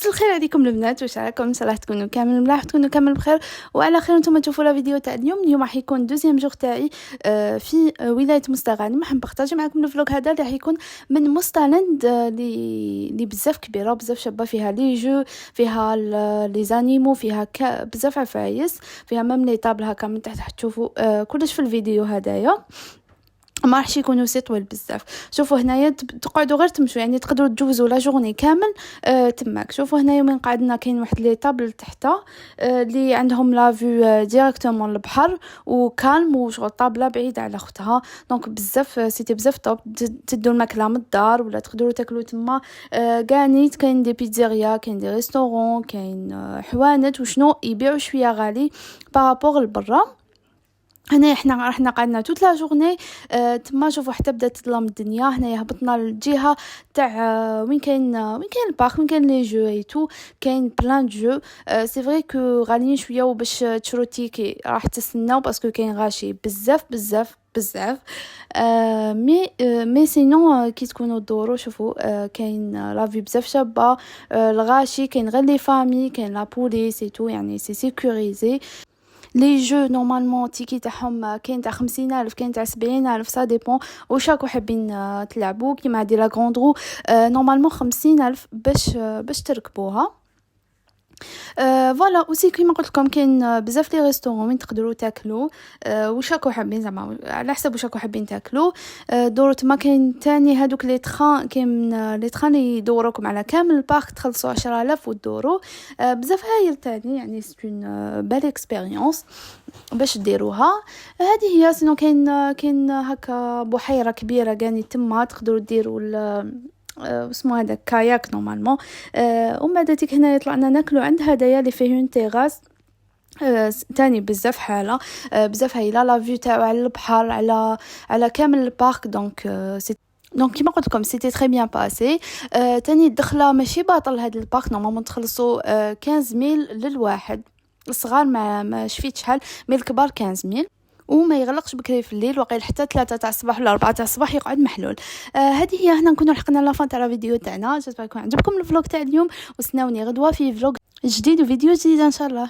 مساء الخير عليكم البنات، واش راكم؟ ان شاء الله تكونوا كامل ملاح، تكونوا كامل بخير وعلى خير. نتوما تشوفوا لا فيديو تاع اليوم راح يكون دوزيام جوغ تاعي في ولايه مستغانم. راح نبارطاجي معكم الفلوق هذا اللي راح يكون من مستلاند اللي بزاف كبيره، بزاف شابه، فيها لي جو، فيها لي زانيمو، فيها بزاف عفايس، فيها ميم لي طابل هكا من تحت. تشوفوا كلش في الفيديو هذايا، ما راحش يكونوا سي طويل بزاف. شوفوا هنايا تقعدوا غير تمشوا، يعني تقدروا تجوزوا لا جورني كامل تماك. شوفوا هنايا من قعدنا كاين واحد لي طابل تحت اللي عندهم لا فيو ديريكتومون البحر وكالم، وشغل طابله بعيده على اختها. دونك بزاف سيتي بزاف طوب، تدوا الماكله من الدار ولا تقدروا تاكلوا تما. كانيت كاين دي بيتزيريا، كاين دي ريستورون، كاين حوانت وشنو يبيعوا شويه غالي بارابور لبرا. هنا احنا قعدنا توت لا جورني تما. شوفوا حتى بدات تظلم الدنيا. هنايا هبطنا للجهه تاع وين كاين البارك، وين كاين لي جو اي تو، كاين بلان جو. سي فري كو غاليين شويه، وباش تشرو تيكي راح تستناو باسكو كاين غاشي بزاف بزاف بزاف. مي سينون كي تكونوا تدوروا شوفوا كاين لافي بزاف شابه. الغاشي كاين غير لي فامي، كاين لا بوليس اي تو، يعني سي سيكوريزي. لي جو نورمالمون تيكي تاعهم كاين تاع 50,000، كاين تاع 70,000، سا ديبون واش راكو حابين تلعبوا. كيما هادي لا غروند رو نورمالمون 50,000 باش تركبوها. فوالا. اوسي كيما قلت لكم كاين بزاف لي ريستورون وين تقدروا تاكلوا واش راكو حابين، زعما على حسب واش راكو حابين تاكلوا. دوروا تما. كاين تاني هادوك لي تران، كاين لي تران يدوروكم على كامل البارك، تخلصوا 10,000 ودوروا. بزاف هايل تاني، يعني سي اون بال اكسبيريونس باش ديروها. هذه هي. سينو كاين هكا بحيره كبيره كاني تما، تقدروا ديروا اسمه هذا كاياك نورمالمون. ومن بعد تيك هنا طلعنا ناكلوا عند هدايا اللي فيه اون تيغاس تاني بزاف حاله، بزاف هايله. لا فيو تاعو على البحر، على كامل البارك. دونك كيما قلت لكم سيتي تري بيان باسي. تاني الدخله ماشي باطل هذا البارك، نورمالمون تخلصوا 15,000 للواحد. الصغار ما شفيت شحال، مي الكبار 15,000. وما يغلقش بكري في الليل، وقيل حتى 3 تاع الصباح ولا 4 تاع الصباح يقعد محلول. هذه هي. هنا نكونوا لحقنا لافان تاع الفيديو تاعنا. جيسبر يكون عجبكم الفلوق تاع اليوم، وسناوني غدوه في فلوق جديد وفيديو جديد ان شاء الله.